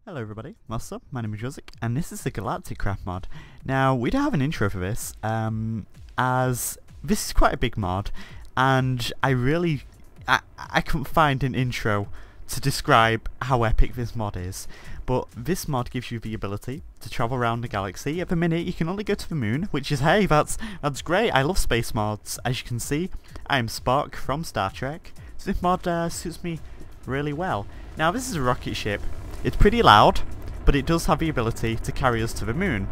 Hello everybody, what's up? My name is Durazic, and this is the Galacticraft mod. Now, we don't have an intro for this, as this is quite a big mod, and I couldn't find an intro to describe how epic this mod is. But this mod gives you the ability to travel around the galaxy. At the minute, you can only go to the moon, which is, hey, that's great. I love space mods. As you can see, I am Spock from Star Trek, so this mod suits me really well. Now, this is a rocket ship. It's pretty loud, but it does have the ability to carry us to the moon.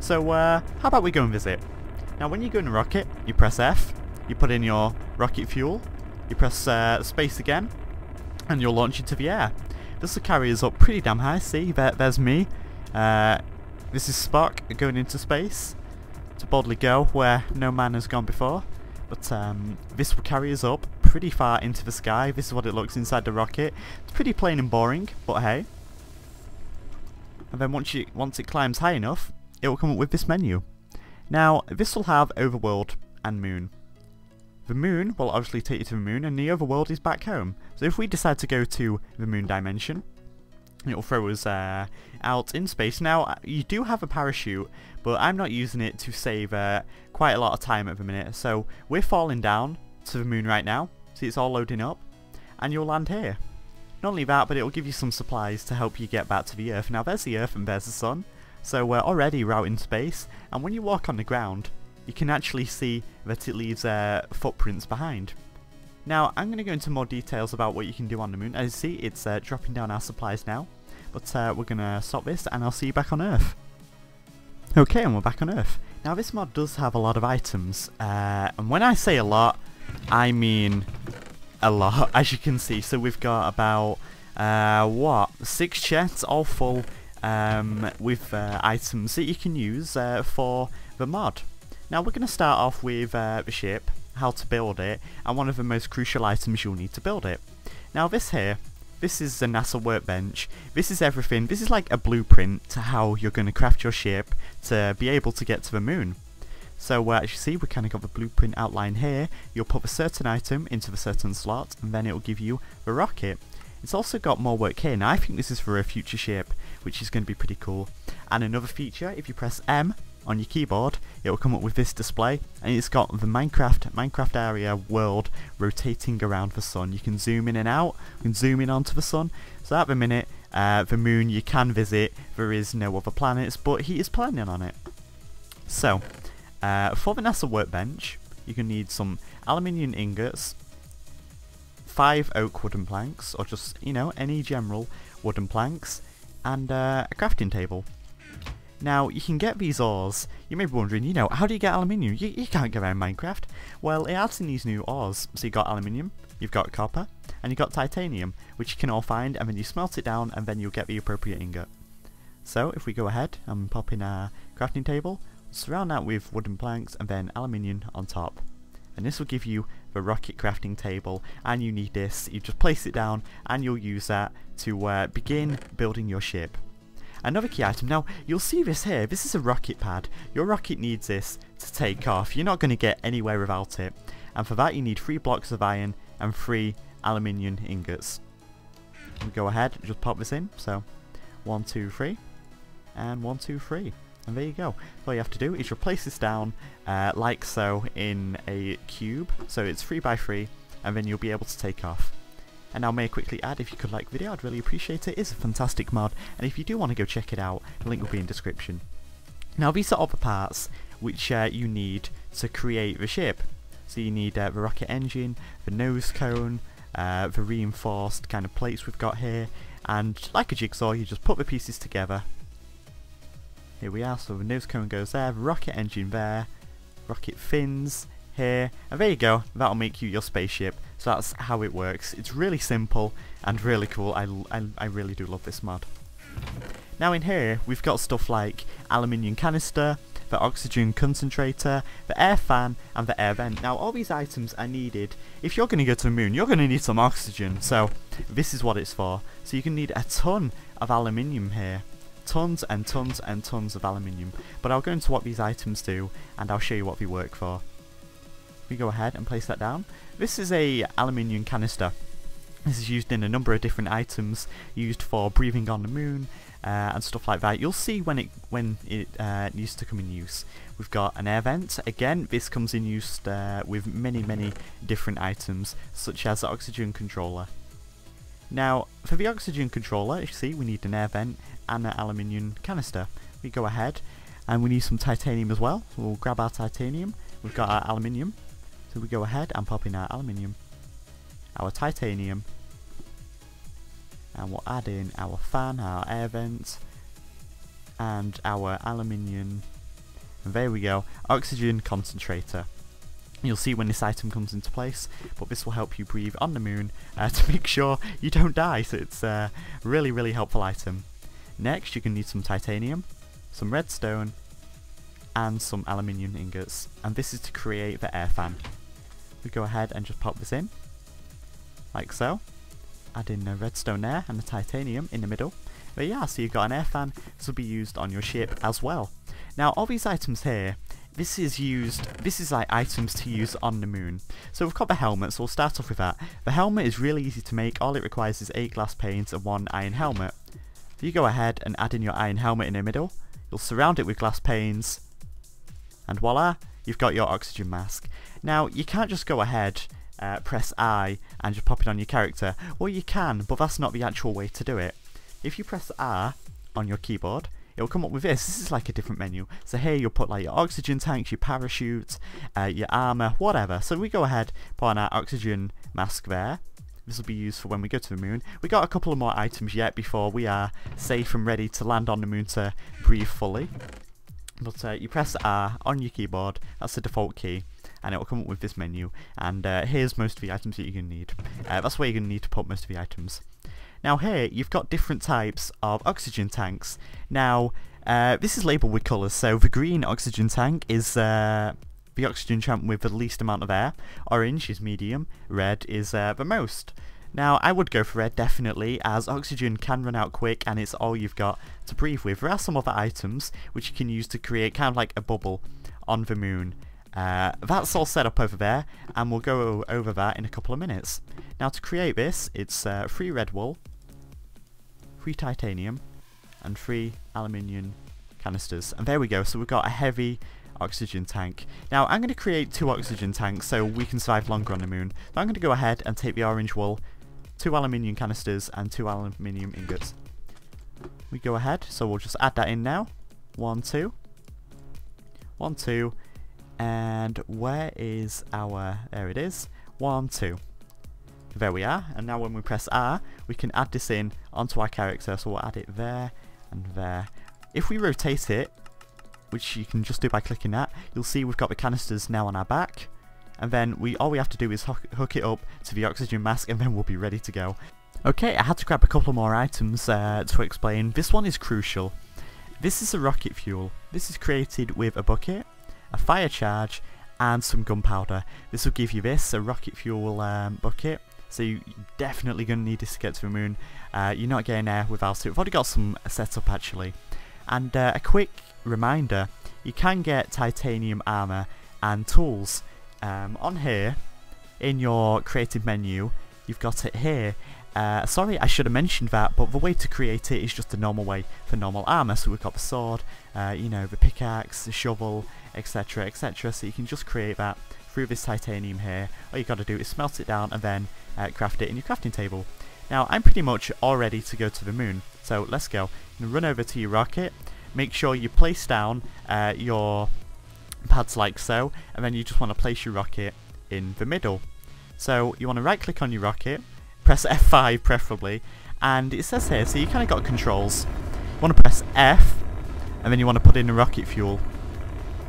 So how about we go and visit? Now when you go in a rocket, you press F, you put in your rocket fuel, you press space again, and you'll launch into the air. This will carry us up pretty damn high. See, there's me. This is Spock going into space to boldly go where no man has gone before. But this will carry us up pretty far into the sky. This is what it looks inside the rocket. It's pretty plain and boring, but hey. And then once it climbs high enough, it will come up with this menu. Now, this will have overworld and moon. The moon will obviously take you to the moon, and the overworld is back home. So if we decide to go to the moon dimension, it will throw us out in space. Now, you do have a parachute, but I'm not using it to save quite a lot of time at the minute. So we're falling down to the moon right now. See, it's all loading up, and you'll land here. Not only that, but it will give you some supplies to help you get back to the Earth. Now there's the Earth and there's the Sun, so we're already out in space, and when you walk on the ground, you can actually see that it leaves footprints behind. Now I'm going to go into more details about what you can do on the moon. As you see, it's dropping down our supplies now, but we're going to stop this and I'll see you back on Earth. Okay, and we're back on Earth. Now this mod does have a lot of items, and when I say a lot, I mean a lot, as you can see. So we've got about 6 chests all full with items that you can use for the mod. Now we're going to start off with the ship, how to build it, and one of the most crucial items you'll need to build it. Now this here, this is the NASA workbench. This is everything. This is like a blueprint to how you're going to craft your ship to be able to get to the moon. So as you see, we kind of got the blueprint outline here. You'll put a certain item into the certain slot, and then it will give you the rocket. It's also got more work here. Now I think this is for a future ship, which is going to be pretty cool. And another feature, if you press M on your keyboard, it will come up with this display, and it's got the Minecraft area world rotating around the sun. You can zoom in and out, you can zoom in onto the sun. So at the minute, the moon you can visit. There is no other planets, but he is planning on it. So for the NASA workbench, you're going to need some aluminium ingots, 5 oak wooden planks, or just, you know, any general wooden planks, and a crafting table. Now, you can get these ores. You may be wondering, you know, how do you get aluminium? You can't get around Minecraft. Well, it adds in these new ores. So you've got aluminium, you've got copper, and you've got titanium, which you can all find, and then you smelt it down, and then you'll get the appropriate ingot. So, if we go ahead and pop in our crafting table, surround that with wooden planks and then aluminium on top, and this will give you the rocket crafting table. And you need this. You just place it down and you'll use that to begin building your ship. Another key item, now you'll see this here, this is a rocket pad. Your rocket needs this to take off. You're not going to get anywhere without it, and for that you need 3 blocks of iron and 3 aluminium ingots. And go ahead and just pop this in. So 1, 2, 3 and 1, 2, 3. And there you go. All you have to do is replace this down like so in a cube, so it's 3 by 3, and then you'll be able to take off. And now may I quickly add, if you could like the video, I'd really appreciate it. It's a fantastic mod, and if you do want to go check it out, the link will be in description. Now these are all the parts which you need to create the ship. So you need the rocket engine, the nose cone, the reinforced kind of plates we've got here, and like a jigsaw, you just put the pieces together. Here we are, so the nose cone goes there, rocket engine there, rocket fins here, and there you go, that'll make you your spaceship. So that's how it works. It's really simple and really cool. I really do love this mod. Now in here, we've got stuff like aluminium canister, the oxygen concentrator, the air fan, and the air vent. Now all these items are needed. If you're going to go to the moon, you're going to need some oxygen, so this is what it's for. So you can need a ton of aluminium here. Tons and tons and tons of aluminium. But I'll go into what these items do, and I'll show you what they work for. We go ahead and place that down. This is a aluminium canister. This is used in a number of different items, used for breathing on the moon, and stuff like that. You'll see when it needs to come in use. We've got an air vent. Again, this comes in use with many different items, such as the oxygen controller. Now, for the oxygen controller, you see we need an air vent and an aluminium canister. We go ahead and we need some titanium as well. So we'll grab our titanium. We've got our aluminium. So we go ahead and pop in our aluminium, our titanium, and we'll add in our fan, our air vent, and our aluminium. And there we go, oxygen concentrator. You'll see when this item comes into place, but this will help you breathe on the moon to make sure you don't die, so it's a really helpful item. Next, you're going to need some titanium, some redstone, and some aluminium ingots, and this is to create the air fan. We go ahead and just pop this in, like so. Add in the redstone there, and the titanium in the middle. But yeah, so you've got an air fan. This will be used on your ship as well. Now, all these items here, this is like items to use on the moon. So we've got the helmet, so we'll start off with that. The helmet is really easy to make. All it requires is 8 glass panes and 1 iron helmet. So you go ahead and add in your iron helmet in the middle. You'll surround it with glass panes, and voila, you've got your oxygen mask. Now, you can't just go ahead, press I, and just pop it on your character. Well, you can, but that's not the actual way to do it. If you press R on your keyboard, it'll come up with this. This is like a different menu. So here you'll put like your oxygen tanks, your parachute, your armor, whatever. So we go ahead, put on our oxygen mask there. This will be used for when we go to the moon. We got a couple of more items yet before we are safe and ready to land on the moon to breathe fully. But you press R on your keyboard, that's the default key, and it will come up with this menu. And here's most of the items that you're going to need. That's where you're going to need to put most of the items. Now here, you've got different types of oxygen tanks. Now, this is labelled with colours, so the green oxygen tank is the oxygen tank with the least amount of air. Orange is medium, red is the most. Now, I would go for red, definitely, as oxygen can run out quick and it's all you've got to breathe with. There are some other items which you can use to create kind of like a bubble on the moon. That's all set up over there, and we'll go over that in a couple of minutes. Now, to create this, it's 3 red wool, 3 titanium, and 3 aluminium canisters. And there we go, so we've got a heavy oxygen tank. Now, I'm going to create 2 oxygen tanks so we can survive longer on the moon. So I'm going to go ahead and take the orange wool, 2 aluminium canisters, and 2 aluminium ingots. We go ahead, so we'll just add that in now. 1, 2. 1, 2. And where is our... there it is. 1, 2. There we are. And now when we press R, we can add this in onto our character. So we'll add it there and there. If we rotate it, which you can just do by clicking that, you'll see we've got the canisters now on our back. And then all we have to do is hook it up to the oxygen mask, and then we'll be ready to go. Okay, I had to grab a couple more items to explain. This one is crucial. This is a rocket fuel. This is created with a bucket, a fire charge, and some gunpowder. This will give you this, a rocket fuel bucket. So you're definitely going to need this to get to the moon. You're not getting there without it. We've already got some set up actually. And a quick reminder, you can get titanium armor and tools. On here, in your creative menu, you've got it here. Sorry, I should have mentioned that, but the way to create it is just the normal way for normal armor. So we've got the sword, you know, the pickaxe, the shovel, etc, etc. So you can just create that through this titanium here. All you got to do is smelt it down and then craft it in your crafting table. Now, I'm pretty much all ready to go to the moon, so let's go. Run over to your rocket. Make sure you place down your pads like so, and then you just want to place your rocket in the middle. So you want to right click on your rocket, press F5 preferably, and it says here, so you kind of got controls. You want to press F, and then you want to put in the rocket fuel.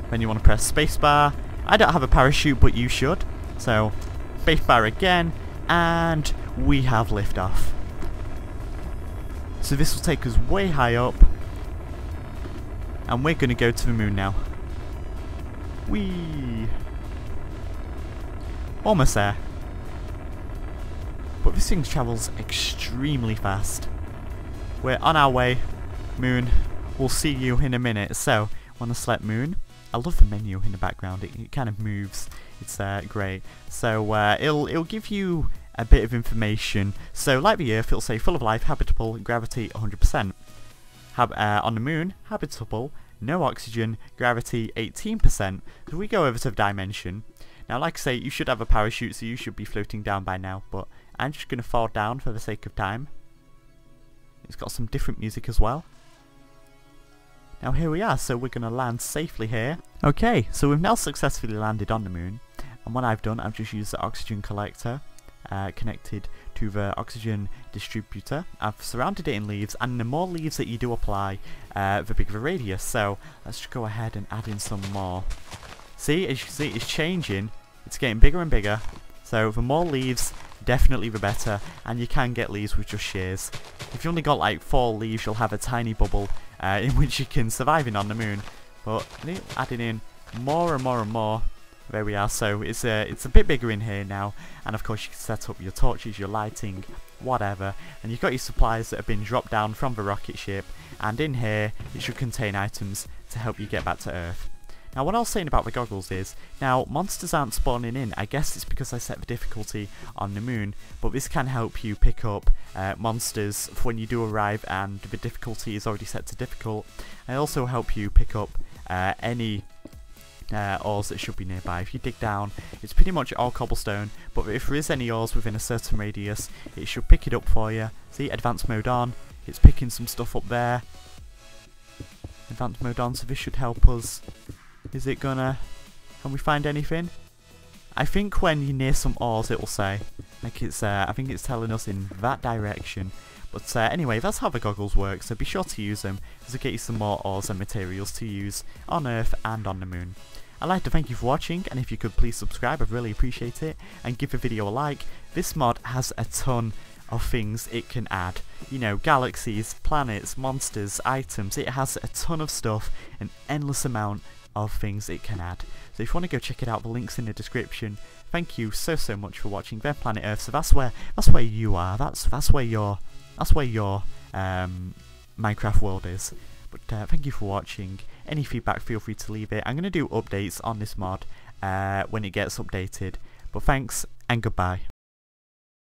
Then you want to press spacebar. I don't have a parachute, but you should. So spacebar again, and we have liftoff. So this will take us way high up, and we're going to go to the moon now. Whee! Almost there. But this thing travels extremely fast. We're on our way. Moon, we'll see you in a minute. So, want to select moon. I love the menu in the background. It kind of moves. It's great. So it'll give you a bit of information. So like the Earth, it'll say full of life, habitable, gravity 100%. on the moon, habitable, no oxygen, gravity 18%. So we go over to the dimension. Now like I say, you should have a parachute, so you should be floating down by now, but I'm just going to fall down for the sake of time. It's got some different music as well. Now here we are, so we're going to land safely here. Okay, so we've now successfully landed on the moon, and what I've done, I've just used the oxygen collector connected to the oxygen distributor. I've surrounded it in leaves, and the more leaves that you do apply, the bigger the radius. So let's just go ahead and add in some more. See, as you can see, it's changing. It's getting bigger and bigger. So the more leaves, definitely the better, and you can get leaves with just shears. If you only got like 4 leaves, you'll have a tiny bubble in which you can survive in on the moon. But adding in more and more and more. There we are, so it's a bit bigger in here now, and of course you can set up your torches, your lighting, whatever, and you've got your supplies that have been dropped down from the rocket ship, and in here it should contain items to help you get back to Earth. Now what I was saying about the goggles is, now monsters aren't spawning in. I guess it's because I set the difficulty on the moon, but this can help you pick up monsters when you do arrive and the difficulty is already set to difficult. I also help you pick up any ores that should be nearby. If you dig down, it's pretty much all cobblestone, but if there is any ores within a certain radius, it should pick it up for you. See, advanced mode on, it's picking some stuff up there. Advanced mode on, so this should help us. Is it gonna... can we find anything? I think when you're near some ores it will say. Like it's, I think it's telling us in that direction. But anyway, that's how the goggles work, so be sure to use them, as it'll get you some more ores and materials to use on Earth and on the moon. I'd like to thank you for watching, and if you could please subscribe, I'd really appreciate it, and give the video a like. This mod has a ton of things it can add. You know, galaxies, planets, monsters, items. It has a ton of stuff, an endless amount of things it can add. So if you want to go check it out, the link's in the description. Thank you so much for watching. Then Planet Earth. So that's where you are. That's where your Minecraft world is. But thank you for watching. Any feedback, feel free to leave it. I'm going to do updates on this mod when it gets updated. But thanks and goodbye.